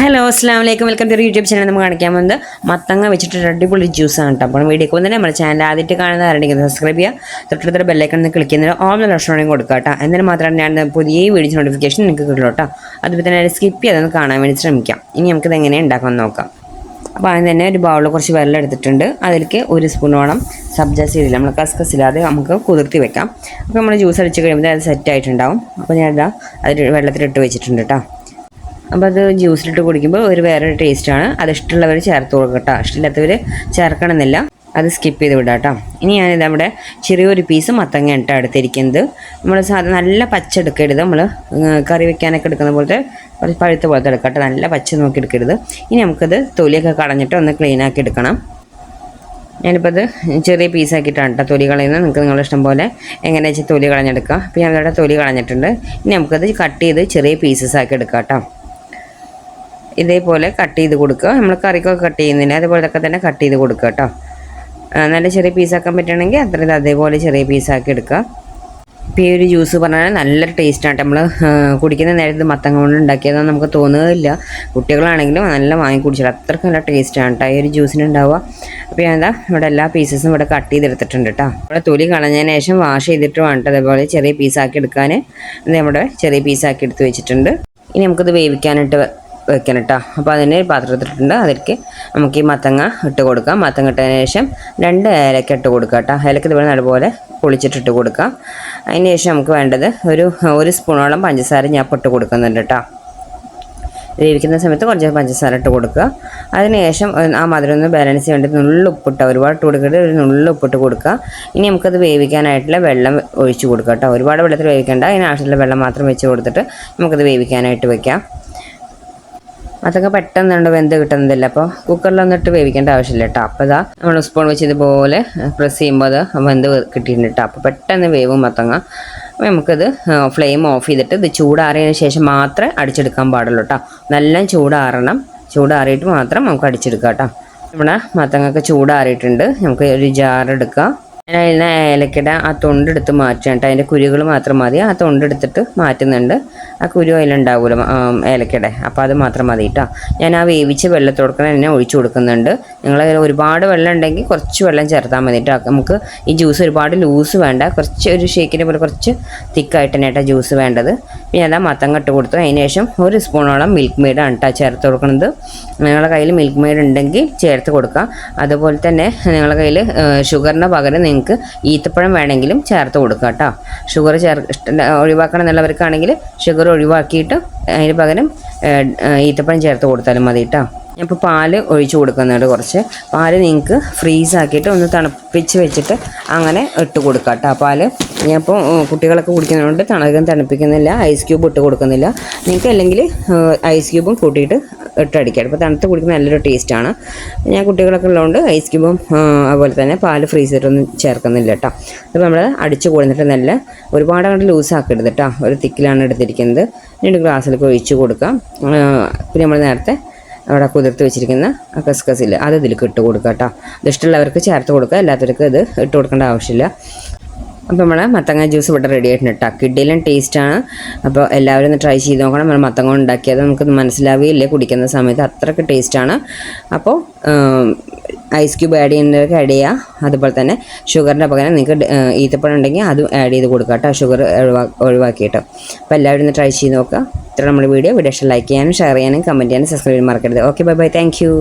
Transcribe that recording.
Hello അസ്സാം വലൈക്കും welcome to YouTube channel. നമ്മൾ കാണിക്കാൻ പോകുന്നത് മത്തങ്ങ വെച്ചിട്ട് അടിപൊളി ജ്യൂസാണ് കേട്ടോ. അപ്പോൾ വീഡിയോക്ക് തന്നെ നമ്മുടെ ചാനൽ ആദ്യമായിട്ട് കാണുന്ന ആരുണ്ടെങ്കിൽ സബ്സ്ക്രൈബ് ചെയ്യുക, തൊട്ടടുത്ത ബെല്ലൈക്കൺ നിന്ന് ക്ലിക്ക് ചെയ്യുന്നതിന് ഓൾ ലക്ഷണം കൊടുക്കുക കേട്ടോ. എന്നാൽ മാത്രമാണ് ഞാൻ പുതിയ വീഡിയോസ് നോട്ടിഫിക്കേഷൻ നിങ്ങൾക്ക് കിട്ടുള്ളൂ കേട്ടോ. അതുപോലെ തന്നെ സ്കിപ്പ് ചെയ്തൊന്ന് കാണാൻ വേണ്ടി ശ്രമിക്കാം. ഇനി നമുക്കിത് എങ്ങനെ ഉണ്ടാക്കാമെന്ന് നോക്കാം. അപ്പോൾ അതിന് തന്നെ ഒരു ബൗളിൽ കുറച്ച് വെള്ളം എടുത്തിട്ടുണ്ട്. അതിലേക്ക് ഒരു സ്പൂണോളം സബ്ജ സീഡില്ല, നമ്മൾ കസ്കസില്ലാതെ നമുക്ക് കുതിർത്തി വെക്കാം. അപ്പോൾ നമ്മൾ ജ്യൂസ് അടിച്ച് കഴിയുമ്പോൾ അത് സെറ്റ് ആയിട്ടുണ്ടാവും. അപ്പോൾ ഞാനിതാ അതിൽ വെള്ളത്തിലിട്ട് വെച്ചിട്ടുണ്ട് കേട്ടോ. അപ്പോൾ അത് ജ്യൂസിലിട്ട് കുടിക്കുമ്പോൾ ഒരു വേറൊരു ടേസ്റ്റാണ്. അത് ഇഷ്ടമുള്ളവർ ചേർത്ത് കൊടുക്കട്ടോ, ഇഷ്ടമില്ലാത്തവർ ചേർക്കണമെന്നില്ല, അത് സ്കിപ്പ് ചെയ്ത് വിടാം കേട്ടോ. ഇനി ഞാനിത് നമ്മുടെ ചെറിയൊരു പീസ് മത്തങ്ങ ഇട്ട് എടുത്തിരിക്കുന്നത്. നമ്മൾ സാധാരണ നല്ല പച്ച എടുക്കരുത്, നമ്മൾ കറി വെക്കാനൊക്കെ എടുക്കുന്ന പോലത്തെ കുറച്ച് പഴുത്ത പോലത്തെ എടുക്കാം കേട്ടോ. നല്ല പച്ച നോക്കി എടുക്കരുത്. ഇനി നമുക്കത് തൊലിയൊക്കെ കളഞ്ഞിട്ട് ഒന്ന് ക്ലീനാക്കി എടുക്കണം. ഞാനിപ്പോൾ അത് ചെറിയ പീസാക്കിയിട്ടാണ് കേട്ടോ തൊലി കളയുന്നത്. നിങ്ങൾക്ക് നിങ്ങളുടെ ഇഷ്ടം പോലെ എങ്ങനെയാ വെച്ചാൽ തൊലി കളഞ്ഞെടുക്കാം. അപ്പോൾ ഞാനിവിടെ തൊലി കളഞ്ഞിട്ടുണ്ട്. ഇനി നമുക്കത് കട്ട് ചെയ്ത് ചെറിയ പീസസ് ആക്കി എടുക്കാം കേട്ടോ. ഇതേപോലെ കട്ട് ചെയ്ത് കൊടുക്കുക. നമ്മൾ കറിക്കൊക്കെ കട്ട് ചെയ്യുന്നില്ല, അതുപോലൊക്കെ തന്നെ കട്ട് ചെയ്ത് കൊടുക്കുക കേട്ടോ. നല്ല ചെറിയ പീസാക്കാൻ പറ്റുകയാണെങ്കിൽ അത്രയും അതേപോലെ ചെറിയ പീസാക്കി എടുക്കുക. ഇപ്പോൾ ഈ ഒരു ജ്യൂസ് പറഞ്ഞാൽ നല്ലൊരു ടേസ്റ്റാണ്. നമ്മൾ കുടിക്കുന്ന നേരത്ത് മത്തങ്ങ കൊണ്ട് ഉണ്ടാക്കിയതെന്ന് നമുക്ക് തോന്നുകയില്ല. കുട്ടികളാണെങ്കിലും നല്ല വാങ്ങി കുടിച്ചാൽ അത്രയ്ക്ക് നല്ല ടേസ്റ്റാണ് കേട്ടോ ഈ ഒരു ജ്യൂസിന് ഉണ്ടാവുക. അപ്പോൾ ഞാൻ എന്താ ഇവിടെ എല്ലാ പീസസും ഇവിടെ കട്ട് ചെയ്തെടുത്തിട്ടുണ്ട് കേട്ടോ. ഇവിടെ തൊലി കളഞ്ഞതിന് ശേഷം വാഷ് ചെയ്തിട്ട് വേണ്ട അതേപോലെ ചെറിയ പീസാക്കി എടുക്കാൻ നമ്മുടെ ചെറിയ പീസാക്കി എടുത്ത് വെച്ചിട്ടുണ്ട്. ഇനി നമുക്കിത് വേവിക്കാനായിട്ട് വെക്കണം കേട്ടോ. അപ്പോൾ അതിന് പാത്രത്തിലിട്ടുണ്ട്. അതിലേക്ക് നമുക്ക് ഈ മത്തങ്ങ ഇട്ട് കൊടുക്കാം. മത്തങ്ങ ഇട്ടതിന് ശേഷം 2 ഏലക്ക ഇട്ട് കൊടുക്കുക കേട്ടോ. ഏലക്ക ഇതുപോലെ നല്ലപോലെ പൊളിച്ചിട്ടിട്ട് കൊടുക്കാം. അതിന് ശേഷം നമുക്ക് വേണ്ടത് ഒരു സ്പൂണോളം പഞ്ചസാര ഞാൻ ഇട്ട് കൊടുക്കുന്നുണ്ട് കേട്ടോ. വേവിക്കുന്ന സമയത്ത് കുറച്ച് പഞ്ചസാര ഇട്ട് കൊടുക്കുക. അതിനുശേഷം ആ മധുരം ഒന്ന് ബാലൻസ് ചെയ്യേണ്ടത് നുള്ളുപ്പിട്ട്, ഒരുപാട് ഇട്ട് കൊടുക്കരുത്, ഒരു നുള്ളുപ്പിട്ട് കൊടുക്കുക. ഇനി നമുക്കത് വേവിക്കാനായിട്ടുള്ള വെള്ളം ഒഴിച്ച് കൊടുക്കുക കേട്ടോ. ഒരുപാട് വെള്ളത്തിൽ വേവിക്കേണ്ട, അതിനാവശ്യമുള്ള വെള്ളം മാത്രം വെച്ച് കൊടുത്തിട്ട് നമുക്കത് വേവിക്കാനായിട്ട് വെക്കാം. അതൊക്കെ പെട്ടെന്ന് വെന്ത് കിട്ടുന്നതില്ല. അപ്പോൾ കുക്കറിലൊന്നിട്ട് വേവിക്കേണ്ട ആവശ്യമില്ല കേട്ടോ. അപ്പോൾ ഇതാ നമ്മൾ സ്പൂൺ വെച്ച് ഇതുപോലെ പ്രസ് ചെയ്യുമ്പോൾ അത് വെന്ത് കിട്ടിയിട്ടുണ്ട് കേട്ടോ. അപ്പോൾ പെട്ടെന്ന് വേവും മത്തങ്ങ. അപ്പോൾ നമുക്കത് ഫ്ലെയിം ഓഫ് ചെയ്തിട്ട് ഇത് ചൂടാറിയതിന് ശേഷം മാത്രമേ അടിച്ചെടുക്കാൻ പാടുള്ളൂ കേട്ടോ. നല്ല ചൂടാറണം. ചൂടാറിയിട്ട് മാത്രം നമുക്ക് അടിച്ചെടുക്കാം കേട്ടോ. ഇവിടെ മത്തങ്ങയൊക്കെ ചൂടാറിയിട്ടുണ്ട്. നമുക്ക് ഒരു ജാർ എടുക്കാം. അതിൽ ഏലക്കയുടെ ആ തൊണ്ടെടുത്ത് മാറ്റുക കേട്ടോ. അതിൻ്റെ കുരുകൾ മാത്രം മതി. ആ തൊണ്ടെടുത്തിട്ട് മാറ്റുന്നുണ്ട്. ആ കുരു അതിലുണ്ടാവുമല്ലോ ഏലക്കയുടെ, അപ്പോൾ അത് മാത്രം മതി കേട്ടോ. ഞാൻ ആ വേവിച്ച് വെള്ളത്തോടക്കണം തന്നെ ഒഴിച്ചു കൊടുക്കുന്നുണ്ട്. നിങ്ങൾ ഒരുപാട് വെള്ളം ഉണ്ടെങ്കിൽ കുറച്ച് വെള്ളം ചേർത്താൽ മതി കേട്ടോ. നമുക്ക് ഈ ജ്യൂസ് ഒരുപാട് ലൂസ് വേണ്ട, കുറച്ച് ഒരു ഷേക്കിനെ പോലെ കുറച്ച് തിക്കായിട്ട് തന്നെ കേട്ടോ ജ്യൂസ് വേണ്ടത്. പിന്നെ അതാ മത്തങ്ങ ഇട്ട് കൊടുത്തു. അതിന് ശേഷം ഒരു സ്പൂണോളം മിൽക്ക് മെയ്ഡാണ് കേട്ടോ ചേർത്ത് കൊടുക്കുന്നത്. നിങ്ങളുടെ കയ്യിൽ മിൽക്ക് മെയ്ഡ് ഉണ്ടെങ്കിൽ ചേർത്ത് കൊടുക്കുക. അതുപോലെ തന്നെ നിങ്ങളുടെ കയ്യിൽ ഷുഗറിന് പകരം നിങ്ങൾക്ക് ഈത്തപ്പഴം വേണമെങ്കിലും ചേർത്ത് കൊടുക്കുക കേട്ടോ. ഷുഗർ ഒഴിവാക്കണം എന്നുള്ളവർക്കാണെങ്കിൽ ഷുഗർ ഒഴിവാക്കിയിട്ട് അതിന് പകരം ഈത്തപ്പഴം ചേർത്ത് കൊടുത്താലും മതി കേട്ടോ. ഞാനിപ്പോൾ പാല് ഒഴിച്ച് കൊടുക്കുന്നുണ്ട്. കുറച്ച് പാല് നിങ്ങൾക്ക് ഫ്രീസാക്കിയിട്ട് ഒന്ന് തണുപ്പിച്ച് വെച്ചിട്ട് അങ്ങനെ ഇട്ട് കൊടുക്കാം കേട്ടോ. പാല് ഞാനിപ്പോൾ കുട്ടികളൊക്കെ കുടിക്കുന്നതുകൊണ്ട് തണുപ്പിക്കുന്നില്ല, ഐസ് ക്യൂബ് ഇട്ട് കൊടുക്കുന്നില്ല. നിങ്ങൾക്ക് അല്ലെങ്കിൽ ഐസ് ക്യൂബും കൂട്ടിയിട്ട് ഇട്ടടിക്കാം. ഇപ്പോൾ തണുത്ത് കുടിക്കുന്ന നല്ലൊരു ടേസ്റ്റാണ്. ഞാൻ കുട്ടികളൊക്കെ ഉള്ളതുകൊണ്ട് ഐസ് ക്യൂബും അതുപോലെ തന്നെ പാല് ഫ്രീസിട്ടൊന്നും ചേർക്കുന്നില്ല കേട്ടോ. അപ്പോൾ നമ്മൾ അടിച്ച് കൊടുത്തിട്ട് നല്ല ഒരുപാട് അങ്ങോട്ട് ലൂസാക്കരുത് കേട്ടോ. ഒരു തിക്കിലാണ് എടുത്തിരിക്കുന്നത്. 2 ഗ്ലാസ്സിലേക്ക് ഒഴിച്ച് കൊടുക്കാം. പിന്നെ നമ്മൾ നേരത്തെ അവിടെ കുതിർത്ത് വെച്ചിരിക്കുന്ന കസ്കസില്ല അത് ഇതിലേക്ക് ഇട്ട് കൊടുക്കുക കേട്ടോ. ഇത് ഇഷ്ടമുള്ളവർക്ക് ചേർത്ത് കൊടുക്കുക, എല്ലാത്തവർക്ക് ഇത് ഇട്ട് കൊടുക്കേണ്ട ആവശ്യമില്ല. അപ്പോൾ നമ്മൾ മത്തങ്ങ ജ്യൂസ് ഇവിടെ റെഡി ആയിട്ടുണ്ട് കേട്ടോ. കിഡിലും ടേസ്റ്റാണ്. അപ്പോൾ എല്ലാവരും ഒന്ന് ട്രൈ ചെയ്ത് നോക്കണം. നമ്മൾ മത്തങ്ങ ഉണ്ടാക്കിയത് നമുക്ക് മനസ്സിലാവുകയില്ലേ കുടിക്കുന്ന സമയത്ത്, അത്രയ്ക്ക് ടേസ്റ്റാണ്. അപ്പോൾ ഐസ് ക്യൂബ് ആഡ് ചെയ്യുന്നവർക്ക് ആഡ് ചെയ്യുക. അതുപോലെ തന്നെ ഷുഗറിൻ്റെ പകരം നിങ്ങൾക്ക് ഈത്തപ്പഴം ഉണ്ടെങ്കിൽ അതും ആഡ് ചെയ്ത് കൊടുക്കുക കേട്ടോ, ഷുഗർ ഒഴിവാക്കിയിട്ട്. അപ്പോൾ എല്ലാവരും ഒന്ന് ട്രൈ ചെയ്ത് നോക്കുക. ഇത്ര നമ്മുടെ വീഡിയോ ഇഷ്ടം ലൈക്ക് ചെയ്യാനും ഷെയർ ചെയ്യാനും കമൻറ്റ് ചെയ്യാനും സബ്സ്ക്രൈബ് ചെയ്യാനും മറക്കരുത്. Okay, bye bye, thank you.